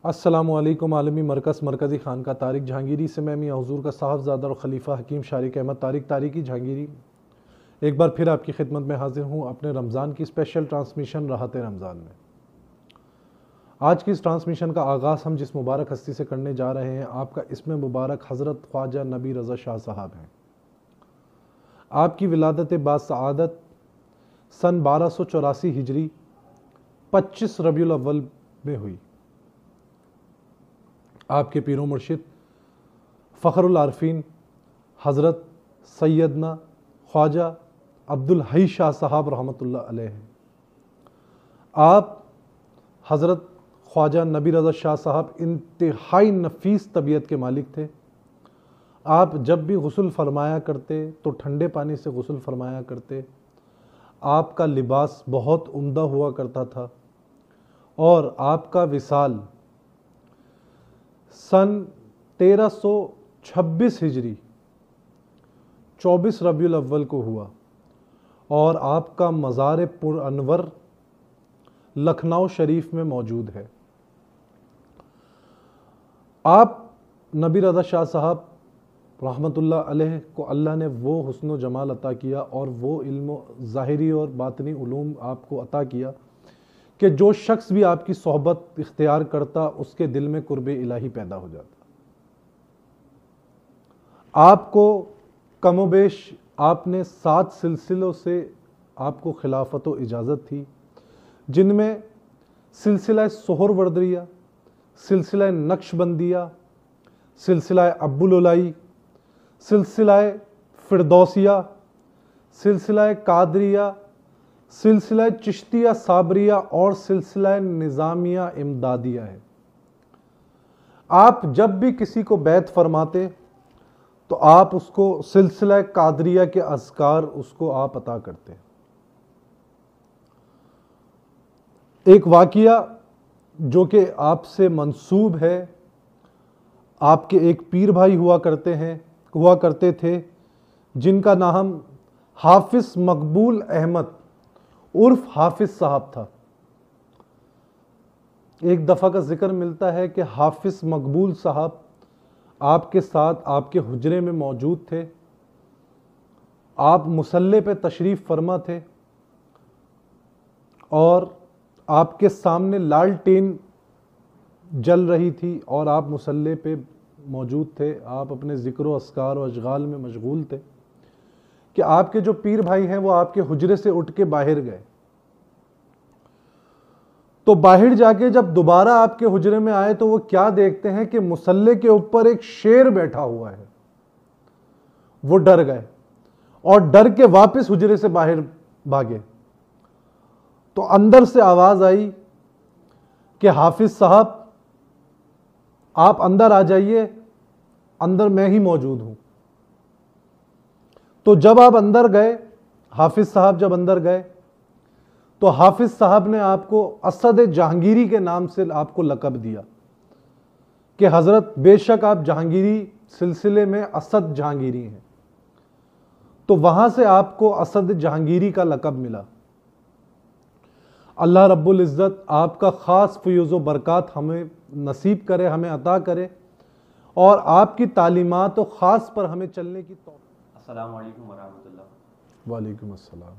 अस्सलामुअलैकुम। आलमी मरकज़ मरकज़ी खानका तारिक जहांगीरी से मैं मियां हुजूर का साहबजादा और खलीफा हकीम शारिक अहमद तारिकी जहांगीरी एक बार फिर आपकी खिदमत में हाजिर हूँ अपने रमज़ान की स्पेशल ट्रांसमिशन राहत रमज़ान में। आज की इस ट्रांसमिशन का आगाज़ हम जिस मुबारक हस्ती से करने जा रहे हैं, आपका इसमें मुबारक हज़रत ख्वाजा नबी रज़ा शाह साहब हैं। आपकी विलादत बासआदत सन 1284 हिजरी 25 रबीउल अव्वल में हुई। आपके पीरो मुर्शिद फ़खरुल आरफीन हज़रत सैयदना ख्वाजा अब्दुल हई शाह साहब रहमतुल्लाह अलैह हैं। आप हज़रत ख्वाजा नबी रज़ा शाह साहब इंतहाई नफीस तबीयत के मालिक थे। आप जब भी गुस्ल फरमाया करते तो ठंडे पानी से गुस्ल फरमाया करते। आपका लिबास बहुत उम्दा हुआ करता था और आपका विसाल सन 1326 हिजरी 24 रबीउल अव्वल को हुआ और आपका मज़ार पुर अनवर लखनऊ शरीफ में मौजूद है। आप नबी रज़ा शाह साहब रहमतुल्लाह अलैह को अल्लाह ने वो हुस्न जमाल अता किया और वो इल्म ज़ाहिरी और बातनी उलूम आपको अता किया कि जो शख्स भी आपकी सोहबत इख्तियार करता उसके दिल में कुर्बे इलाही पैदा हो जाता। आपको कमोबेश आपने 7 सिलसिलों से आपको खिलाफत व इजाज़त थी, जिनमें सिलसिला सोहरवर्दिया, सिलसिला नक्शबंदिया, सिलसिला अब्बुल-उलाई, सिलसिला फिरदौसिया, सिलसिला कादरिया, सिलसिला चिश्तिया साबरिया और सिलसिला निज़ामिया इमदादिया है। आप जब भी किसी को बैत फरमाते तो आप उसको सिलसिला कादरिया के अज़कार उसको आप अता करते। एक वाक़िया जो कि आपसे मंसूब है, आपके एक पीर भाई हुआ करते थे जिनका नाम हाफिज मकबूल अहमद उर्फ हाफिज साहब था। एक दफ़ा का जिक्र मिलता है कि हाफिज मकबूल साहब आपके साथ आपके हुजरे में मौजूद थे। आप मुसल्ले पे तशरीफ़ फरमा थे और आपके सामने लालटेन जल रही थी और आप मुसल्ले पे मौजूद थे। आप अपने ज़िक्र व अस्कार व अशगाल में मशगूल थे कि आपके जो पीर भाई हैं वो आपके हुजरे से उठ के बाहर गए। तो बाहर जाके जब दोबारा आपके हुजरे में आए तो वो क्या देखते हैं कि मुसल्ले के ऊपर एक शेर बैठा हुआ है। वो डर गए और डर के वापस हुजरे से बाहर भागे। तो अंदर से आवाज आई कि हाफिज साहब आप अंदर आ जाइए, अंदर मैं ही मौजूद हूं। तो जब आप अंदर गए, हाफिज साहब जब अंदर गए तो हाफिज साहब ने आपको असद जहांगीरी के नाम से आपको लक़ब दिया कि हजरत बेशक आप जहांगीरी सिलसिले में असद जहांगीरी हैं। तो वहां से आपको असद जहांगीरी का लक़ब मिला। अल्लाह रब्बुल इज़्ज़त आपका ख़ास फ़यूज़ व बरक़ात हमें नसीब करे, हमें अता करे और आपकी तालीमात व ख़ास पर हमें चलने की अस्सलाम वालेकुम वरहमतुल्लाह। वालेकुम अस्सलाम।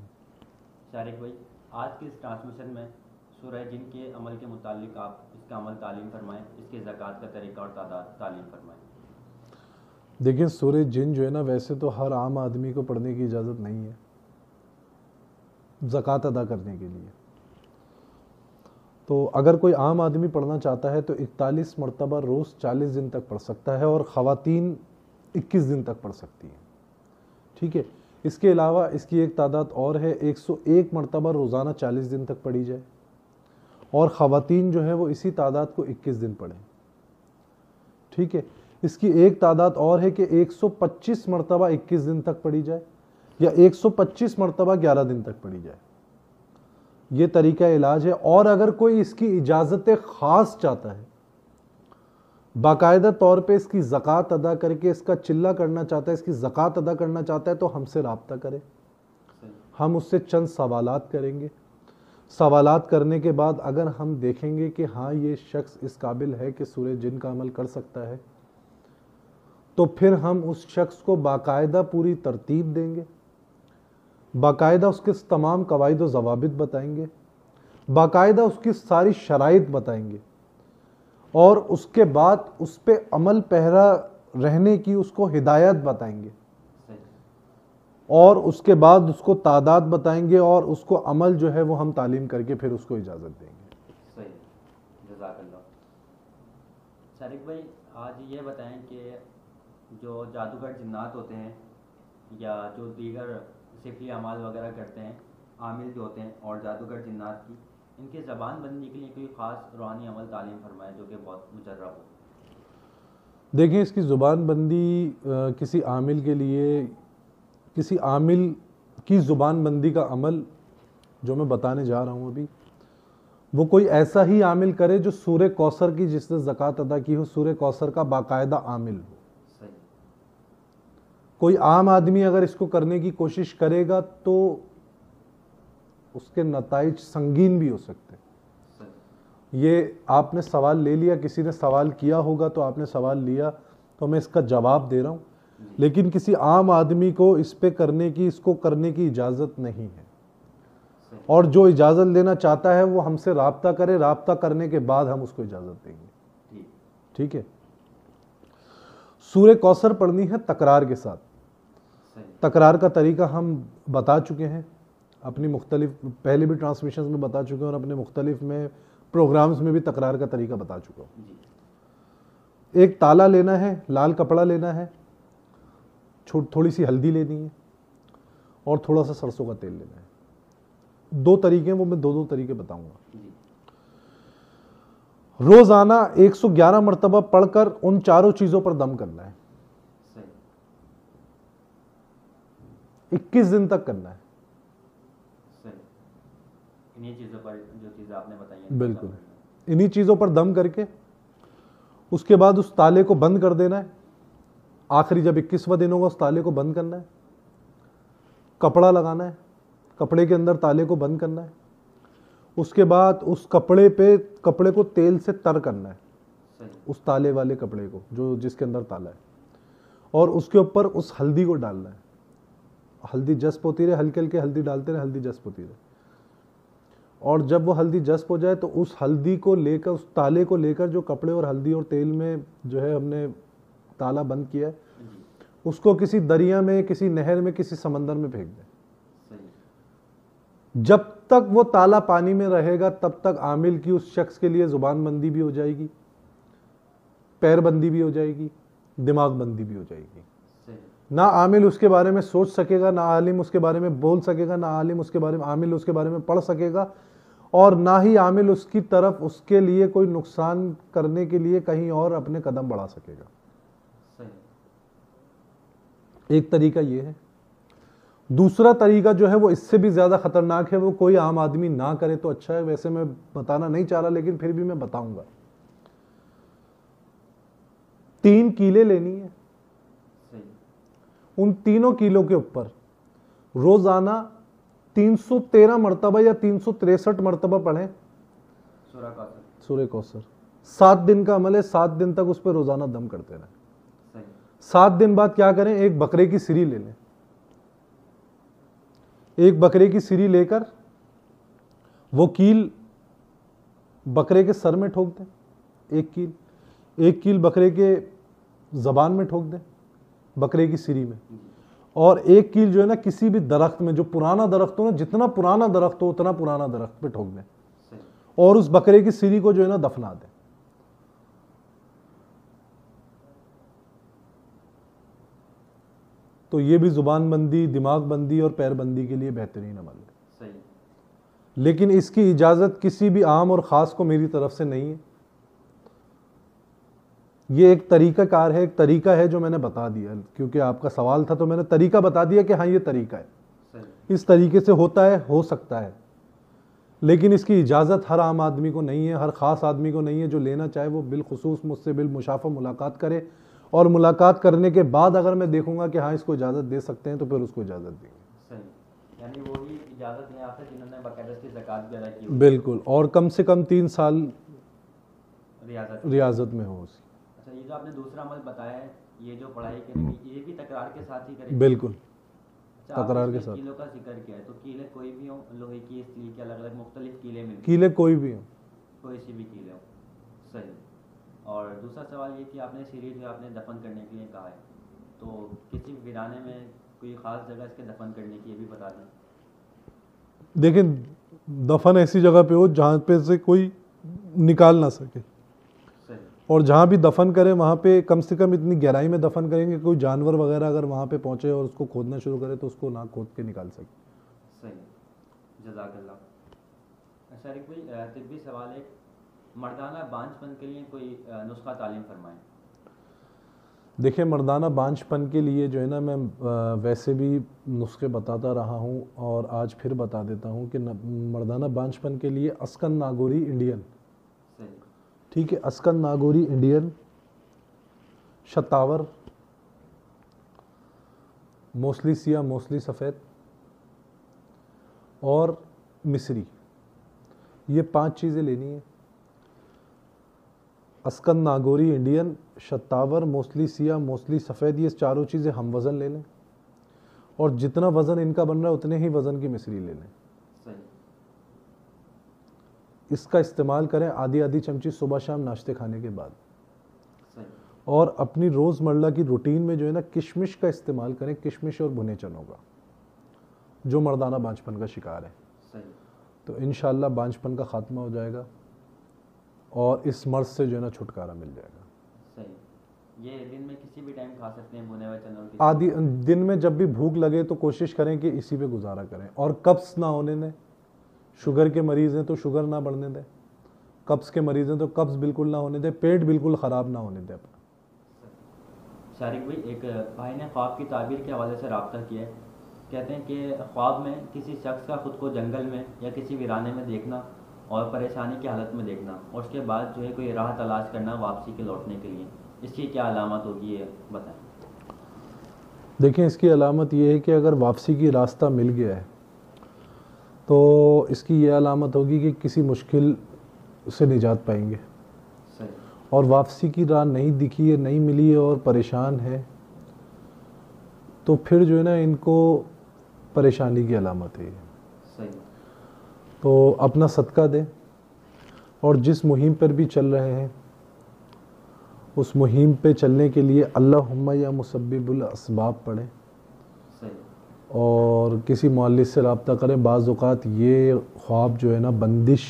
शारिक भाई, आज के इस ट्रांसमिशन में सूरह जिन के अमल के मुतालिक आप इसका अमल तालीम फरमाएँ, इसके ज़कात का तरीका और तादाद तालीम फरमाएँ। देखिए, सूरह जिन जो है ना, वैसे तो हर आम आदमी को पढ़ने की इजाज़त नहीं है ज़कात अदा करने के लिए। तो अगर कोई आम आदमी पढ़ना चाहता है तो 41 मरतबा रोज़ 40 दिन तक पढ़ सकता है और ख़वातीन 21 दिन तक पढ़ सकती हैं। ठीक है। इसके अलावा इसकी एक तादाद और है, 101 मरतबा रोज़ाना 40 दिन तक पढ़ी जाए और ख़वातीन जो है वो इसी तादाद को 21 दिन पढ़ें। ठीक है। इसकी एक तादाद और है कि 125 मरतबा 21 दिन तक पढ़ी जाए या 125 मरतबा 11 दिन तक पढ़ी जाए। ये तरीका इलाज है। और अगर कोई इसकी इजाज़त ख़ास चाहता है, बाकायदा तौर पे इसकी ज़कात अदा करके इसका चिल्ला करना चाहता है, इसकी ज़कात अदा करना चाहता है, तो हमसे रब्ता करे, हम उससे चंद सवालात करेंगे सवालात करने के बाद अगर हम देखेंगे कि हाँ ये शख्स इस काबिल है कि सूरह जिन का अमल कर सकता है, तो फिर हम उस शख्स को बाकायदा पूरी तरतीब देंगे, बाकायदा उसके तमाम कवायद व ज़वाबित बताएंगे, बाकायदा उसकी सारी शराइत बताएंगे और उसके बाद उस पर अमल पहरा रहने की उसको हिदायत बताएंगे और उसके बाद उसको तादाद बताएंगे और उसको अमल जो है वो हम तालीम करके फिर उसको इजाज़त देंगे। सही, जज़ाकल्लाह। शारिक भाई, आज ये बताएं कि जो जादूगर जिन्नात होते हैं या जो दीगर सिफली अमाल वगैरह करते हैं, आमिल जो होते हैं और जादूगर जिन्नात की, इनके ज़बान बनने के लिए कोई ख़ास रूहानी अमल तालीम फरमाए जो कि बहुत मुजर्रब हो। देखिए, इसकी ज़ुबान बंदी किसी आमिल के लिए, किसी आमिल की ज़ुबान बंदी का अमल जो मैं बताने जा रहा हूँ अभी, वो कोई ऐसा ही आमिल करे जो सूरह कौसर की जिसने ज़कात अदा की हो, सूरह कौसर का बाकायदा आमिल हो। कोई आम आदमी अगर इसको करने की कोशिश करेगा तो उसके नताइज संगीन भी हो सकते हैं। ये आपने सवाल ले लिया, किसी ने सवाल किया होगा तो आपने सवाल लिया तो मैं इसका जवाब दे रहा हूँ, लेकिन किसी आम आदमी को इस पे करने की, इसको करने की इजाज़त नहीं है। और जो इजाज़त लेना चाहता है वो हमसे राब्ता करे, राब्ता करने के बाद हम उसको इजाज़त देंगे। ठीक है। सूरह कौसर पढ़नी है तकरार के साथ। तकरार का तरीका हम बता चुके हैं, अपनी मुख्तलिफ पहले भी ट्रांसमिशन में बता चुके हैं और अपने मुख्तलिफ में प्रोग्राम्स में भी तकरार का तरीका बता चुका हूँ। एक ताला लेना है, लाल कपड़ा लेना है, थोड़ी सी हल्दी लेनी है और थोड़ा सा सरसों का तेल लेना है। दो तरीके हैं, वो मैं दो तरीके बताऊंगा। रोजाना 111 मरतबा पढ़कर उन चारों चीजों पर दम करना है। 21 दिन तक करना है। इन्हीं चीजों पर, जो चीजें आपने बताई हैं, बिल्कुल इन्हीं चीजों पर दम करके उसके बाद उस ताले को बंद कर देना है। आखिरी जब 21वां दिन होगा उस ताले को बंद करना है, कपड़ा लगाना है, कपड़े के अंदर ताले को बंद करना है। उसके बाद उस कपड़े को तेल से तर करना है, उस ताले वाले कपड़े को जो जिसके अंदर ताला है, और उसके ऊपर उस हल्दी को डालना है। हल्दी जस्प होती रहे, हल्के हल्के हल्दी डालते रहे, हल्दी जस्प होती रहे। और जब वो हल्दी जस्प हो जाए तो उस हल्दी को लेकर, उस ताले को लेकर जो कपड़े और हल्दी और तेल में जो है हमने ताला बंद किया है, उसको किसी दरिया में, किसी नहर में, किसी समंदर में फेंक दें। जब तक वो ताला पानी में रहेगा तब तक आमिल की उस शख्स के लिए जुबान बंदी भी हो जाएगी, पैर बंदी भी हो जाएगी, दिमाग बंदी भी हो जाएगी। ना आमिल उसके बारे में सोच सकेगा, ना आलिम उसके बारे में बोल सकेगा, ना आमिल उसके बारे में पढ़ सकेगा, और ना ही आमिल उसकी तरफ उसके लिए कोई नुकसान करने के लिए कहीं और अपने कदम बढ़ा सकेगा। एक तरीका ये है। दूसरा तरीका जो है वो इससे भी ज्यादा खतरनाक है, वो कोई आम आदमी ना करे तो अच्छा है। वैसे मैं बताना नहीं चाह रहा लेकिन फिर भी मैं बताऊंगा। 3 कीले लेनी है, उन तीनों कीलों के ऊपर रोजाना 313 मरतबा या 363 मरतबा पढ़ें सूरह कौसर। 7 दिन का अमल है, 7 दिन तक उस पर रोजाना दम करते रहें। 7 दिन बाद क्या करें, एक बकरे की सिरी ले लें। एक बकरे की सिरी लेकर वो कील बकरे के सर में ठोक दें, एक कील बकरे के जबान में ठोक दें, बकरे की सिरी में, और एक कील जो है ना किसी भी दरख्त में, जो पुराना दरख्त हो ना, जितना पुराना दरख्त हो उतना पुराना दरख्त पे ठोक दें, और उस बकरे की सिरी को जो है ना दफना दें। तो ये भी जुबान बंदी, दिमाग बंदी और पैर बंदी के लिए बेहतरीन अमल है। लेकिन इसकी इजाजत किसी भी आम और खास को मेरी तरफ से नहीं है। ये एक तरीकाकार है, एक तरीका है जो मैंने बता दिया, क्योंकि आपका सवाल था तो मैंने तरीका बता दिया कि हाँ ये तरीका है, इस तरीके से होता है, हो सकता है। लेकिन इसकी इजाज़त हर आम आदमी को नहीं है, हर ख़ास आदमी को नहीं है। जो लेना चाहे वो बिलखुसूस मुझसे बिलमुशाफ़ा मुलाकात करे, और मुलाकात करने के बाद अगर मैं देखूंगा कि हाँ इसको इजाज़त दे सकते हैं तो फिर उसको इजाज़त देंगे। यानी वो ही इजाज़त है आपसे जिन्होंने बाकायदा इसकी ज़कात भी अदा की हुई है, बिल्कुल, और कम से कम 3 साल रियासत। रियाजत में हो उसकी। अच्छा, ये जो आपने दूसरा अमल बताया है, ये जो पढ़ाई करेगी ये भी तकरार के साथ ही करेगी? बिल्कुल, अच्छा, आपने तकरार के इसमें साथ। कीलों का जिक्र किया है, तो कीले कोई भी हों, लोहे की, स्टील की, अलग अलग मुख्तलिफ कीले मिलती हैं, कीले कोई भी हो। कोई सी भी कीले हो, सही। और दूसरा सवाल ये कि आपने सीरीज में आपने दफन करने के लिए कहा है, तो किसी वीराने में कोई ख़ास जगह इसके दफन करने की ये भी बता दें। देखिए, दफन ऐसी जगह पे हो जहाँ पे से कोई निकाल ना सके, सही, और जहाँ भी दफन करें वहाँ पे कम से कम इतनी गहराई में दफन करेंगे कोई जानवर वगैरह अगर वहाँ पे पहुँचे और उसको खोदना शुरू करे तो उसको ना खोद के निकाल सके। सही, जज़ाकल्लाह। शरीक भाई, तिब्बी सवाल है, मर्दाना बांझपन के लिए कोई नुस्खा तालीम फरमाएं। देखिए, मर्दाना बांझपन के लिए जो है ना, मैं वैसे भी नुस्खे बताता रहा हूँ और आज फिर बता देता हूँ कि मर्दाना बांझपन के लिए अस्कन नागौरी इंडियन, सही, ठीक है, अस्कन नागौरी इंडियन, शतावर, मोस्टली सिया मोस्टली सफ़ेद और मिस्री, ये 5 चीज़ें लेनी है। अस्कन नागौरी इंडियन, शतावर, मोस्टली सिया मोस्टली सफ़ेद, ये चारों चीज़ें हम वज़न ले लें और जितना वज़न इनका बन रहा है उतने ही वज़न की मिस्री ले लें। सही, इसका इस्तेमाल करें आधी आधी चमची सुबह शाम नाश्ते खाने के बाद। सही, और अपनी रोज़मर्रा की रूटीन में जो है ना, किशमिश का इस्तेमाल करें, किशमिश और भुने चनों का, जो मर्दाना बांझपन का शिकार है। सही, तो इंशाअल्लाह बांझपन का ख़ात्मा हो जाएगा और इस मर्ज से जो है ना छुटकारा मिल जाएगा। सही। ये दिन में किसी भी टाइम खा सकते हैं भुने हुए चनों की? आदि दिन में जब भी भूख लगे तो कोशिश करें कि इसी पे गुजारा करें, और कब्ज़ ना होने दें। शुगर के मरीज़ हैं तो शुगर ना बढ़ने दें, कब्ज़ के मरीज़ हैं तो कब्ज़ बिल्कुल ना होने दें, पेट बिल्कुल ख़राब ना होने दें अपना। शारिक भाई, एक भाई ने ख्वाब की ताबीर के हवाले से रब्ता किया है। कहते हैं कि ख्वाब में किसी शख्स का ख़ुद को जंगल में या किसी वीराने में देखना और परेशानी की हालत में देखना, और उसके बाद जो है कोई राह तलाश करना वापसी के लौटने के लिए, इसकी क्या अलामत होगी, ये बताएं। देखें, इसकी अलामत ये है कि अगर वापसी की रास्ता मिल गया है तो इसकी ये अलामत होगी कि किसी मुश्किल से निजात पाएंगे। सही, और वापसी की राह नहीं दिखी है, नहीं मिली है और परेशान है, तो फिर जो है ना इनको परेशानी की अलामत है। सही, तो अपना सदका दें और जिस मुहिम पर भी चल रहे हैं उस मुहिम पे चलने के लिए अल्लाहुम्मा या मुसब्बिबुल असबाब पढ़ें सही, और किसी मुअल्लिस से रब्ता करें। बाज़ औक़ात ये ख्वाब जो है ना, बंदिश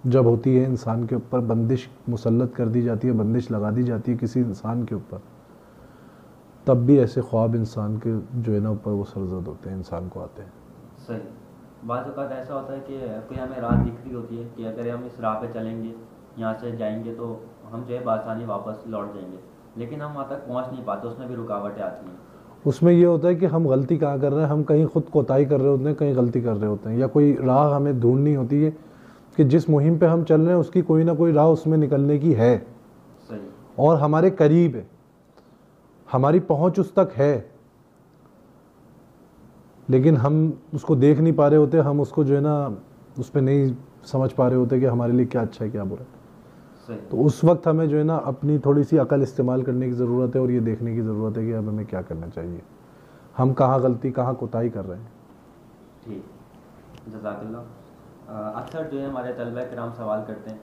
जब होती है इंसान के ऊपर, बंदिश मुसल्लत कर दी जाती है, बंदिश लगा दी जाती है किसी इंसान के ऊपर, तब भी ऐसे ख्वाब इंसान के जो है ना ऊपर वो सरजद होते हैं, इंसान को आते हैं। सही। बाज़ औक़ात ऐसा होता है कि कोई हमें राह दिख रही होती है कि अगर हम इस राह पे चलेंगे, यहाँ से जाएंगे तो हम जो है बासानी वापस लौट जाएंगे, लेकिन हम वहाँ तक पहुँच नहीं पाते, उसमें भी रुकावटें आती हैं। उसमें ये होता है कि हम गलती कहाँ कर रहे हैं, हम कहीं खुद कोताही कर रहे होते हैं, कहीं गलती कर रहे होते हैं, या कोई राह हमें ढूंढनी होती है कि जिस मुहिम पे हम चल रहे हैं उसकी कोई ना कोई राह उसमें निकलने की है। सही, और हमारे करीब है, हमारी पहुंच उस तक है, लेकिन हम उसको देख नहीं पा रहे होते, हम उसको जो है ना उस पर नहीं समझ पा रहे होते कि हमारे लिए क्या अच्छा है क्या बुरा है। सही, तो उस वक्त हमें जो है ना अपनी थोड़ी सी अकल इस्तेमाल करने की ज़रूरत है और ये देखने की ज़रूरत है कि अब हमें क्या करना चाहिए, हम कहाँ गलती कहाँ कोताही कर रहे हैं। ठीक, जज़ाकल्लाह। अक्सर जो है हमारे तलबा किराम सवाल करते हैं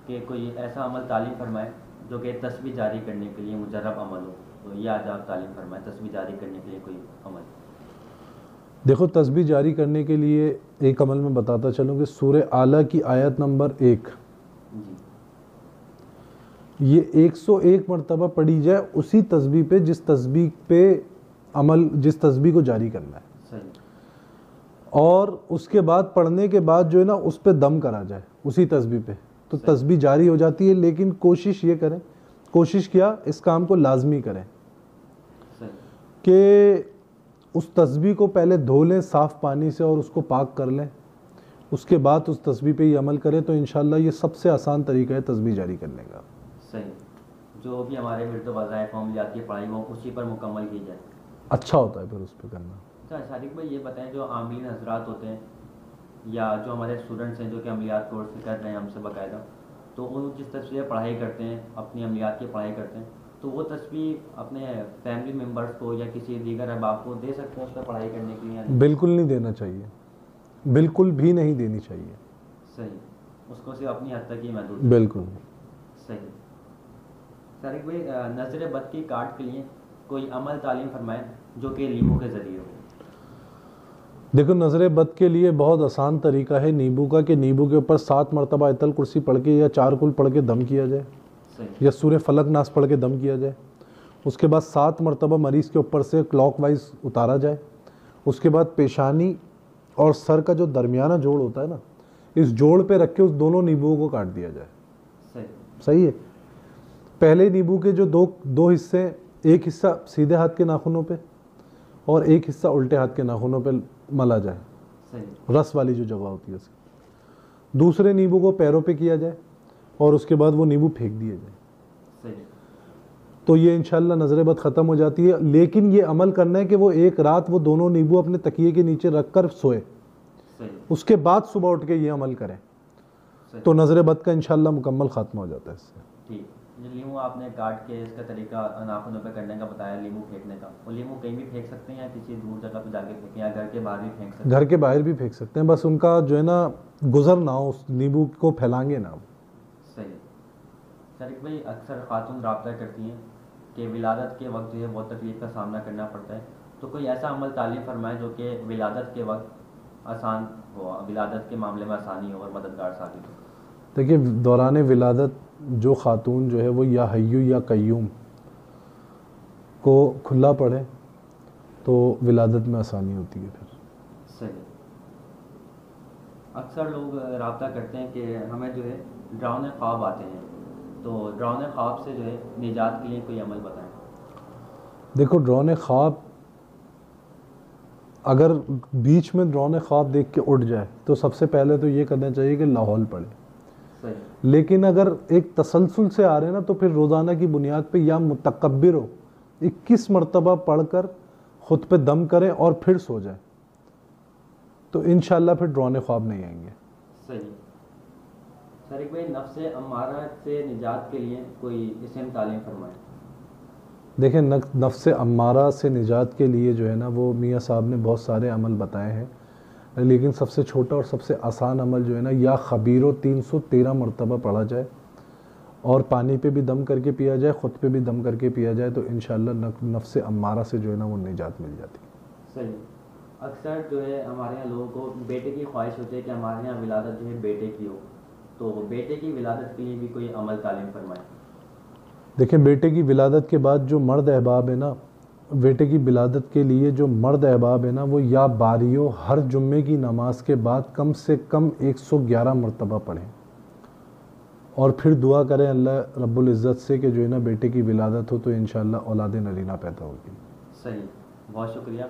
कि कोई ऐसा अमल तालीम फरमाए जो कि तस्बीह जारी करने के लिए मुजर्रब अमल हो, तो ये आज आप तालीम फरमाएं, तस्बीह जारी करने के लिए कोई अमल। देखो, तस्बीह जारी करने के लिए एक अमल में बताता चलूँ कि सूरह आला की आयत नंबर 1, जी, ये 101 मरतबा पढ़ी जाए उसी तस्बीह पे जिस तस्बीह पे अमल, जिस तस्बीह को जारी करना है। सही, और उसके बाद पढ़ने के बाद जो है ना उस पे दम करा जाए उसी तस्बीह पे, तो सही। तस्बीह जारी हो जाती है। लेकिन कोशिश ये करें, कोशिश क्या, इस काम को लाजमी करें सही, कि उस तस्बीह को पहले धो लें साफ़ पानी से और उसको पाक कर लें, उसके बाद उस तस्बीह पे ही अमल करें, तो इंशाअल्लाह ये सबसे आसान तरीका है तस्बीह जारी करने का। सही। जो भी हमारे विर्द वज़ाइफ अमलियात की पढ़ाई वो उसी पर मुकम्मल की जाए, अच्छा होता है फिर उस पर करना। अच्छा शारिक भाई, ये बताएं जो आमलीन हजरात होते हैं या जो हमारे स्टूडेंट्स हैं जो कि अमलियात कोर्स कर रहे हैं हमसे बाकायदा, तो वो जिस तस्वीर पढ़ाई करते हैं, अपनी अमलियात की पढ़ाई करते हैं, तो वो तस्वीर अपने फैमिली मेम्बर्स को या किसी दीगर अहबाब को दे सकते हैं उस पर पढ़ाई करने के लिए या नहीं? बिल्कुल नहीं देना चाहिए, बिल्कुल भी नहीं देनी चाहिए। सही, उसको सिर्फ अपनी हद तक ही महदूद। बिल्कुल सही। शारिक भाई, नज़र बद की काट के लिए कोई अमल तालीम फरमाएं जो कि नींबू के ज़रिए हो। देखो, नज़र बद के लिए बहुत आसान तरीका है नींबू का, कि नींबू के ऊपर 7 मरतबा आयतल कुर्सी पढ़ के या 4 कुल पढ़ के दम किया जाए, सही। या सूर्य फलक नास पढ़ के दम किया जाए। उसके बाद 7 मरतबा मरीज़ के ऊपर से क्लॉकवाइज उतारा जाए। उसके बाद पेशानी और सर का जो दरमियाना जोड़ होता है ना, इस जोड़ पे रख के उस दोनों नींबुओं को काट दिया जाए। सही। सही है। पहले नींबू के जो दो हिस्से, एक हिस्सा सीधे हाथ के नाखूनों पे और एक हिस्सा उल्टे हाथ के नाखूनों पे मला जाए, सही। रस वाली जो जगह होती है उसकी। दूसरे नींबू को पैरों पे किया जाए और उसके बाद वो नींबू फेंक दिए जाए। सही। तो ये इंशाल्लाह नज़र बद ख़त्म हो जाती है। लेकिन ये अमल करना है कि वो एक रात वो दोनों नींबू अपने तकिए के नीचे रख कर सोए, सही। उसके बाद सुबह उठ के ये अमल करें, सही। तो नज़र बद का इंशाल्लाह मुकम्मल ख़त्म हो जाता है इससे। ठीक। जो लीमू आपने काट के इसका तरीका नाखूनों पे करने का बताया, लीमू फेंकने का, वो लीमू कहीं भी फेंक सकते हैं या किसी दूर जगह पे जाके फेंकें, या घर के बाहर भी फेंक सकते हैं? घर के बाहर भी फेंक सकते हैं, बस उनका जो है ना गुजर ना हो, उस नींबू को फैलाएंगे ना। सही। शारिक भाई, अक्सर खातून रब्ता करती हैं कि विलादत के वक्त जो है बहुत तकलीफ का सामना करना पड़ता है, तो कोई ऐसा अमल तालीम फरमाएं जो कि विलादत के वक्त आसान हो, विलादत के मामले में आसानी हो और मददगार साबित हो। देखिए, दौरान विलादत जो खातून जो है वो या हय्यू या कय्यूम को खुला पड़े तो विलादत में आसानी होती है फिर। सही। अक्सर लोग रब्ता करते हैं कि हमें जो है डरावने ख्वाब आते हैं, तो डरावने ख्वाब से जो है निजात के लिए कोई अमल बताएं। देखो, डरावने ख्वाब अगर बीच में डरावने ख्वाब देख के उठ जाए तो सबसे पहले तो ये करना चाहिए कि लाहौल पड़े। सही। लेकिन अगर एक तसलसल से आ रहे हैं ना, तो फिर रोज़ाना की बुनियाद पे या मुतकब्बिर हो 21 मरतबा पढ़कर खुद पे दम करें और फिर सो जाए, तो इंशाल्लाह फिर डरावने ख्वाब नहीं आएंगे। सही। शारिक भाई, नफ्से अम्मारा से निजात के लिए कोई इसम तालीम फरमाएं। देखें, नफ्से अम्मारा से निजात के लिए जो है ना, वो मियाँ साहब ने बहुत सारे अमल बताए हैं, लेकिन सबसे छोटा और सबसे आसान अमल जो है ना, या खबीरो 313 मरतबा पढ़ा जाए और पानी पे भी दम करके पिया जाए, ख़ुद पे भी दम करके पिया जाए, तो इंशाल्लाह नफ्से अम्मारा से जो है ना वो निजात मिल जाती है। सही। अक्सर जो है हमारे यहाँ लोगों को बेटे की ख्वाहिश होती है कि हमारे यहाँ विलादत जो है बेटे की हो, तो बेटे की विलादत के लिए भी कोई अमल तालीम फरमाएं। देखें, बेटे की विलादत के बाद जो मर्द अहबाब है ना, बेटे की विलादत के लिए जो मर्द अहबाब है ना, वो या बारियों हर जुम्मे की नमाज के बाद कम से कम 111 मरतबा पढ़ें और फिर दुआ करें अल्लाह रब्बुल इज़्ज़त से कि जो है ना बेटे की विलादत हो तो इंशाल्लाह औलाद नरीना पैदा होगी। सही। बहुत शुक्रिया।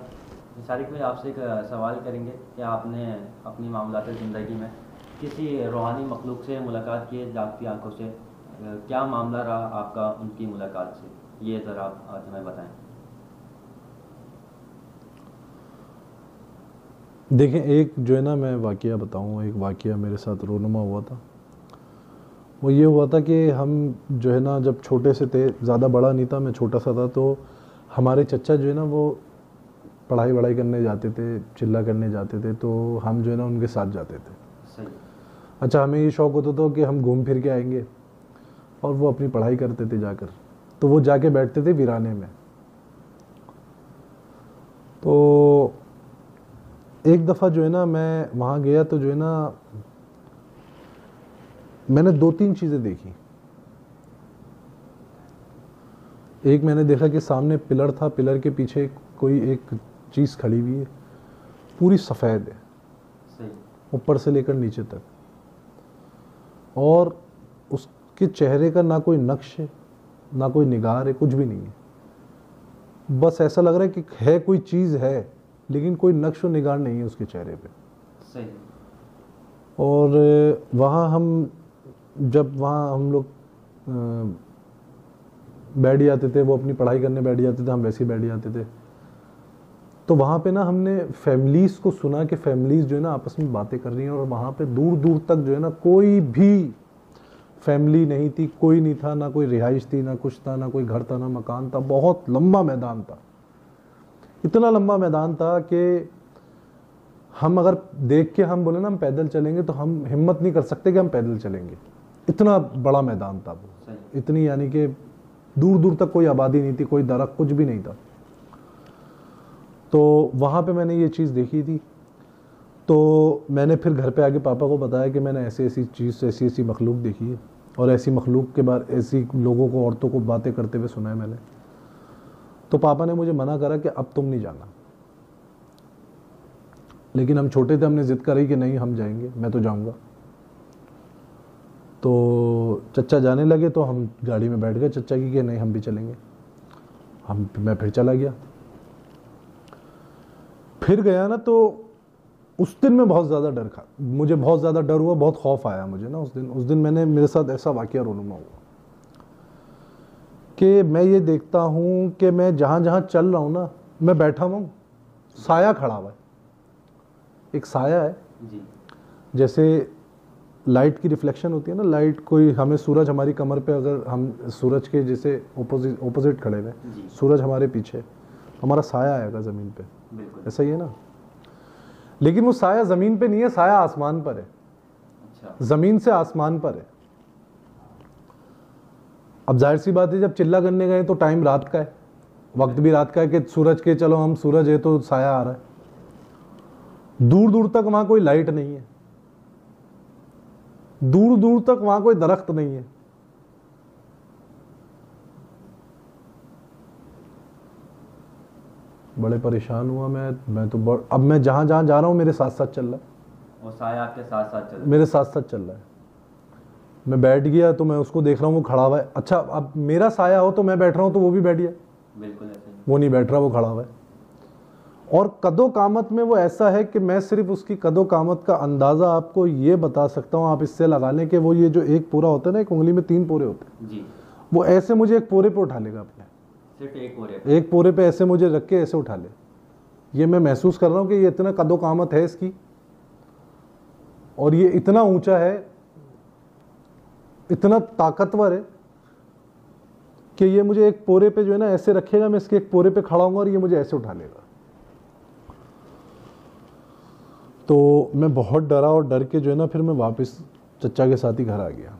शारिक भाई, आपसे एक सवाल करेंगे कि आपने अपनी मामलात ज़िंदगी में किसी रूहानी मखलूक से मुलाकात की है जागती आंखों से? क्या मामला रहा आपका उनकी मुलाकात से, ये ज़रा आप आज हमें बताएं। देखें, एक जो है ना, मैं वाक़या बताऊँ, एक वाक़या मेरे साथ रोनुमा हुआ था। वो ये हुआ था कि हम जो है ना जब छोटे से थे, ज़्यादा बड़ा नहीं था, मैं छोटा सा था, तो हमारे चचा जो है ना वो पढ़ाई वढ़ाई करने जाते थे, चिल्ला करने जाते थे, तो हम जो है ना उनके साथ जाते थे। सही। अच्छा, हमें ये शौक़ होता था कि हम घूम फिर के आएंगे और वो अपनी पढ़ाई करते थे जाकर, तो वो जाके बैठते थे वीराने में। तो एक दफ़ा जो है ना मैं वहाँ गया, तो जो है ना मैंने 2-3 चीज़ें देखी। एक मैंने देखा कि सामने पिलर था, पिलर के पीछे कोई एक चीज़ खड़ी हुई है, पूरी सफ़ेद है। सही। ऊपर से लेकर नीचे तक, और उसके चेहरे का ना कोई नक्श है ना कोई निगार है, कुछ भी नहीं है। बस ऐसा लग रहा है कि है कोई चीज़ है, लेकिन कोई नक्श और निगार नहीं है उसके चेहरे पे। सही। और वहाँ हम लोग बैठ जाते थे, वो अपनी पढ़ाई करने बैठ जाते थे, हम वैसे ही बैठ जाते थे। तो वहाँ पे ना हमने फैमिलीज़ को सुना कि फैमिलीज़ जो है ना आपस में बातें कर रही हैं, और वहाँ पे दूर दूर तक जो है ना कोई भी फैमिली नहीं थी, कोई नहीं था, ना कोई रिहाइश थी, ना कुछ था, ना कोई घर था, ना मकान था। बहुत लंबा मैदान था, इतना लंबा मैदान था कि हम अगर देख के हम बोले ना हम पैदल चलेंगे तो हम हिम्मत नहीं कर सकते कि हम पैदल चलेंगे। इतना बड़ा मैदान था वो, इतनी यानी कि दूर दूर तक कोई आबादी नहीं थी, कोई दरख्त कुछ भी नहीं था। तो वहाँ पे मैंने ये चीज़ देखी थी। तो मैंने फिर घर पे आके पापा को बताया कि मैंने ऐसी ऐसी चीज़, ऐसी ऐसी मखलूक देखी है, और ऐसी मखलूक के बारे, ऐसी लोगों को, औरतों को बातें करते हुए सुना है मैंने। तो पापा ने मुझे मना करा कि अब तुम नहीं जाना, लेकिन हम छोटे थे, हमने जिद करी कि नहीं हम जाएंगे, मैं तो जाऊंगा। तो चचा जाने लगे तो हम गाड़ी में बैठ गए चचा की कि नहीं हम भी चलेंगे। मैं फिर चला गया। फिर गया ना तो उस दिन में बहुत ज़्यादा डर खा, मुझे बहुत ज़्यादा डर हुआ, बहुत खौफ आया मुझे ना उस दिन मेरे साथ ऐसा वाक़या रोनुमा हुआ कि मैं ये देखता हूँ कि मैं जहाँ जहाँ चल रहा हूँ ना, मैं बैठा हुआ हूँ, साया खड़ा हुआ है, एक साया है जी। जैसे लाइट की रिफ्लेक्शन होती है ना, लाइट कोई हमें, सूरज हमारी कमर पे, अगर हम सूरज के जैसे ओपोजिट खड़े हुए, सूरज हमारे पीछे, हमारा साया आएगा ज़मीन पे, ऐसा ही है ना। लेकिन वो साया ज़मीन पे नहीं है, साया आसमान पर है। अच्छा। ज़मीन से आसमान पर है। अब जाहिर सी बात है जब चिल्ला करने गए तो टाइम रात का है, वक्त भी रात का है कि सूरज के, चलो हम सूरज है तो साया आ रहा है। दूर दूर तक वहां कोई लाइट नहीं है, दूर दूर तक वहां कोई दरख्त नहीं है। बड़े परेशान हुआ मैं तो अब मैं जहां जहां जा रहा हूं मेरे साथ साथ चल रहा है, वो साया आपके साथ साथ चल रहा है, मेरे साथ साथ चल रहा है। मैं बैठ गया तो मैं उसको देख रहा हूँ, वो खड़ा हुआ है। अच्छा, अब मेरा साया हो तो मैं बैठ रहा हूँ तो वो भी बैठ गया, बिल्कुल ऐसे ही। वो नहीं बैठ रहा, वो खड़ा हुआ है। और कदो कामत में वो ऐसा है कि मैं सिर्फ उसकी कदो कामत का अंदाज़ा आपको ये बता सकता हूँ, आप इससे लगा लें कि वो ये जो एक पूरा होता है ना, एक उंगली में 3 पोरे होते हैं जी, वो ऐसे मुझे एक पोरे पे उठा लेगा अपने, सिर्फ एक पोरे पे ऐसे मुझे रख के ऐसे उठा ले। ये मैं महसूस कर रहा हूँ कि ये इतना कदो कामत है इसकी, और ये इतना ऊंचा है, इतना ताकतवर है कि ये मुझे एक पोरे पे जो है ना ऐसे रखेगा, मैं इसके एक पोरे पे खड़ा हूंगा और ये मुझे ऐसे उठा लेगा। तो मैं बहुत डरा, और डर के जो है ना फिर मैं वापस चचा के साथ ही घर आ गया।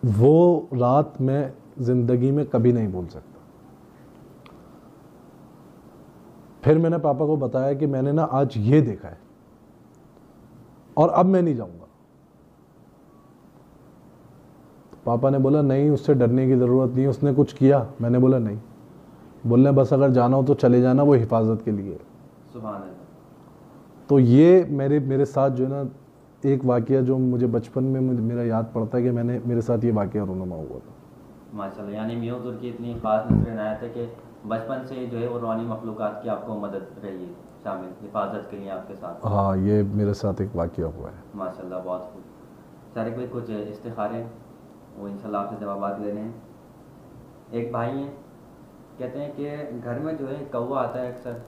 वो रात मैं जिंदगी में कभी नहीं भूल सकता। फिर मैंने पापा को बताया कि मैंने ना आज ये देखा है और अब मैं नहीं जाऊंगा। तो पापा ने बोला नहीं, उससे डरने की ज़रूरत नहीं, उसने कुछ किया? मैंने बोला नहीं। बोलने बस अगर जाना हो तो चले जाना, वो हिफाजत के लिए। सुभान अल्लाह। तो ये मेरे साथ जो है ना एक वाक़या जो मुझे बचपन में मेरा याद पड़ता है कि मेरे साथ ये वाक़या रोनुमा हुआ था। माशाल्लाह, यानी मियां हुज़ूर की इतनी ख़ास नज़र इनायत है कि बचपन से जो है वो रूहानी मखलूक़ात की आपको मदद रही है, शामिल हिफाजत के लिए आपके साथ। हाँ, ये मेरे साथ एक वाक़या हुआ है। माशाल्लाह, बहुत खूब। तारिक भाई, कुछ इस्तिखारे वो इंशाल्लाह आपसे जवाब लेने हैं। एक भाई हैं, कहते हैं कि घर में जो है कौवा आता है अक्सर,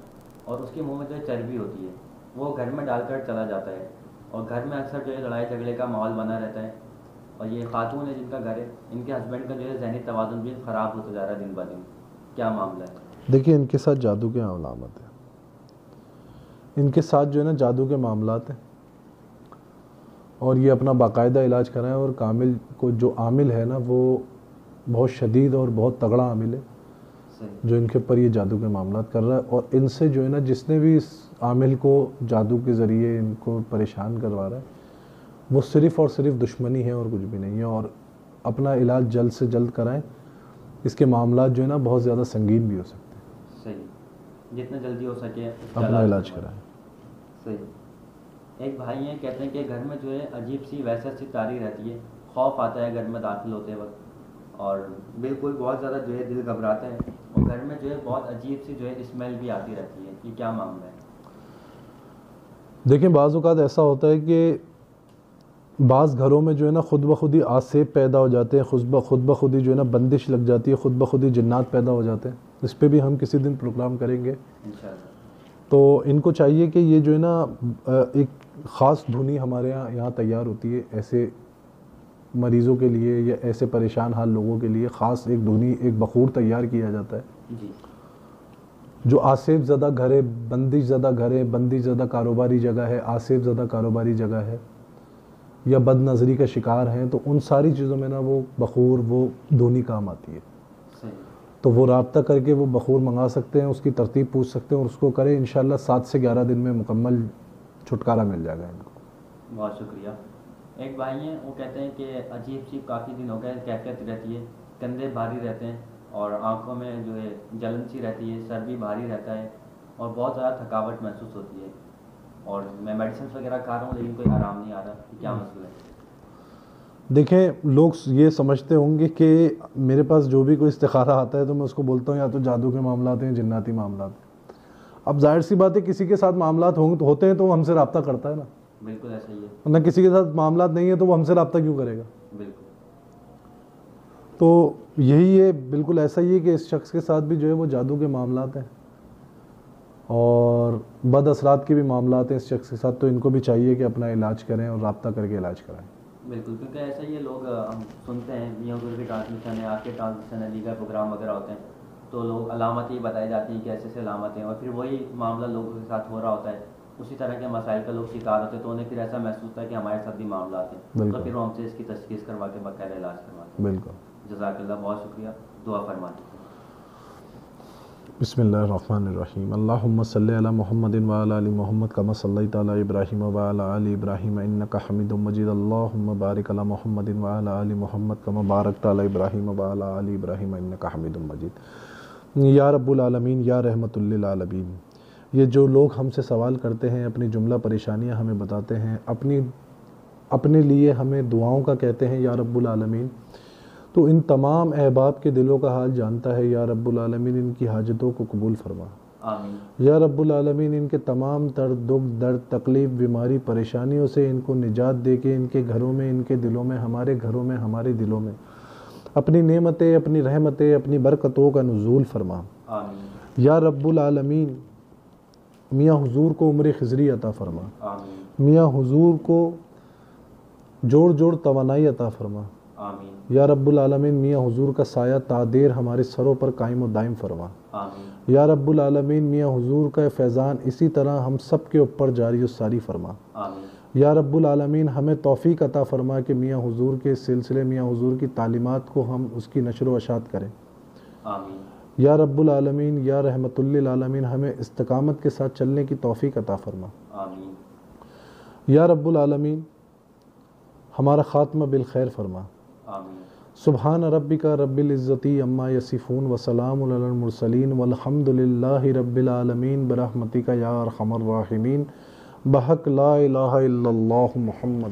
और उसके मुँह में जो है चर्बी होती है, वो घर में डालकर चला जाता है, और घर में अक्सर जो है लड़ाई झगड़े का माहौल बना रहता है। और ये खातून है जिनका घर है, इनके हस्बैंड का जो है ज़हनी तवाज़ुन भी ख़राब होता जा रहा है दिन ब दिन। क्या मामला है? देखिए, इनके साथ जादू के मामलात हैं, इनके साथ जो है ना जादू के मामलात हैं, और ये अपना बाकायदा इलाज कराएं। और कामिल को जो आमिल है ना, वो बहुत शदीद और बहुत तगड़ा आमिल है जो इनके ऊपर ये जादू के मामलात कर रहा है। और इनसे जो है ना, जिसने भी इस आमिल को जादू के ज़रिए इनको परेशान करवा रहा है, वो सिर्फ़ और सिर्फ दुश्मनी है और कुछ भी नहीं है। और अपना इलाज जल्द से जल्द कराएं, इसके मामलात जो है ना बहुत ज़्यादा संगीन भी हो सकते हैं। सही, जितना जल्दी हो सके अपना इलाज कराएं। सही। एक भाई हैं, कहते हैं कि घर में जो है अजीब सी वैसा सी तारी रहती है, खौफ आता है घर में दाखिल होते वक्त, और बिल्कुल बहुत ज़्यादा जो है दिल घबराता है, और घर में जो है बहुत अजीब सी जो है स्मेल भी आती रहती है। ये क्या मामला है? देखिए, बाज़ औक़ात ऐसा होता है कि बाज़ घरों में जो है ना खुद ब खुद ही आसेब पैदा हो जाते हैं, खुद ब खुद ही जो है ना बंदिश लग जाती है, खुद ब खुद ही जिन्नात पैदा हो जाते हैं। इस पे भी हम किसी दिन प्रोग्राम करेंगे। इंशाल्लाह। तो इनको चाहिए कि ये जो है ना एक ख़ास धुनी हमारे यहाँ तैयार होती है ऐसे मरीज़ों के लिए या ऐसे परेशान हाल लोगों के लिए, ख़ास एक धुनी, एक बखूर तैयार किया जाता है जी। जो आसेब ज़दा घर है, बंदिश ज़दा घर है, बंदिश ज़दा कारोबारी जगह है, आसेब ज़दा कारोबारी जगह है या बद नज़री का शिकार हैं, तो उन सारी चीज़ों में ना वो बखूर, वो धुनी काम आती है। सही। तो वो राब्ता करके वो बखूर मंगा सकते हैं, उसकी तरतीब पूछ सकते हैं और उसको करें। इंशाल्लाह 7 से 11 दिन में मुकम्मल छुटकारा मिल जाएगा इनको। बहुत शुक्रिया। एक भाई हैं, वो कहते हैं कि अजीब सी काफ़ी दिन हो गए कैफियत रहती है, कंधे भारी रहते हैं और आंखों में जो है जलन सी रहती है, सर भी भारी रहता है और बहुत ज़्यादा थकावट महसूस होती है और मैं मेडिसिन वगैरह खा रहा हूँ लेकिन कोई आराम नहीं आ रहा, क्या मसला है? देखें, लोग ये समझते होंगे कि मेरे पास जो भी कोई इस्तिखारा आता है तो मैं उसको बोलता हूँ या तो जादू के मामलात हैं, जिन्नाती मामलात हैं। अब जाहिर सी बात है, किसी के साथ मामलात होते हैं तो वो हमसे रब्ता करता है ना। बिल्कुल ऐसा ही है। वरना किसी के साथ मामलात नहीं है तो वो हमसे रब्ता क्यों करेगा? बिल्कुल। तो यही है, बिल्कुल ऐसा ही है कि इस शख्स के साथ भी जो है वो जादू के मामलात हैं और बद असरात के भी मामलात हैं इस शख्स के साथ। तो इनको भी चाहिए कि अपना इलाज करें और रब्ता करके इलाज कराएं। बिल्कुल, क्योंकि ऐसा ही है, लोग हम सुनते हैं मियाँ हुजूर की ट्रांसमिशन है, आपके ट्रांसमिशन है, लीगल प्रोग्राम वगैरह होते हैं, तो लोग अलामत ये बताई जाती हैं कि ऐसे ऐसे अलामत हैं और फिर वही मामला लोगों के साथ हो रहा होता है, उसी तरह के मसाइल का लोग शिकार होते हैं, तो उन्हें फिर ऐसा महसूस होता है कि हमारे साथ भी मामला आते हैं, तो फिर वो हमसे इसकी तशखीस करवा के बाकायदा इलाज करवाते हैं। बिल्कुल। जज़ाकल्लाह, बहुत शुक्रिया। दुआ फरमाते हैं। बिस्मिल्लाहिर्रहमानिर्रहीम। अल्लाहुम्मा सल्लि अला मुहम्मदिन व अला आलि मुहम्मद कमा सल्लैता अला इब्राहीम व अला आलि इब्राहीम इन्नका हमीदुम मजीद। अल्लाहुम्मा बारिक अला मुहम्मदिन व अला आलि मुहम्मद कमा बारकता अला इब्राहीम व अला आलि इब्राहीम इन्नका हमीदुम मजीद। या रब्बुल आलमीन, या रहमतुल लिल आलमीन, ये जो लोग हमसे सवाल करते हैं, अपनी जुमला परेशानियाँ हमें बताते हैं, अपने लिए हमें दुआओं का कहते हैं या रब्बुल आलमीन, तो इन तमाम अहबाब के दिलों का हाल जानता है। या रब्बुल आलमीन, इनकी हाजतों को कबूल फरमा। आमीन। या रब्बुल आलमीन, इनके तमाम दुख दर्द तकलीफ़ बीमारी परेशानियों से इनको निजात दे के इनके घरों में, इनके दिलों में, हमारे घरों में, हमारे दिलों में अपनी नेमतें, अपनी रहमतें, अपनी बरकतों का नुज़ूल फरमा। आमीन। या रब्बुल आलमीन, मियाँ हुजूर को उम्र खिज़री अता फरमा। आमीन। मियाँ हुजूर को जोड़ जोड़ तवानाई अता फरमा। आमीन। या रब्बुल आलमीन, मियाँ हुजूर का साया तादेर हमारे सरों पर कायम और दायम फरमा। आमीन। या रब्बुल आलमीन, मियाँ हुजूर का फैज़ान इसी तरह हम सब के ऊपर जारी और सारी फरमा। आमीन। या रब्बुल आलमीन, हमें तौफ़ीक अता फरमा कि मियाँ हुजूर के सिलसिले, मियाँ हुजूर की तालीमात को हम उसकी नशर व अशात करें। आमीन। या रब्बुल आलमीन, या रहमतुल लिल आलमीन, हमें इस्तिकामत के साथ चलने की तौफ़ीक अता फरमा। आमीन। या रब्बुल आलमीन, हमारा ख़ात्मा बिल खैर फरमा। आमीन। सुबहान रब्बिका रब्बिल इज़्ज़ति अम्मा यसिफून व सलामुन अलल मुरसलीन वल्हम्दुलिल्लाहि रब्बिल आलमीन बिरहमतिका या अरहमर राहिमीन बहक ला इलाहा इल्लल्लाहु मुहम्मद।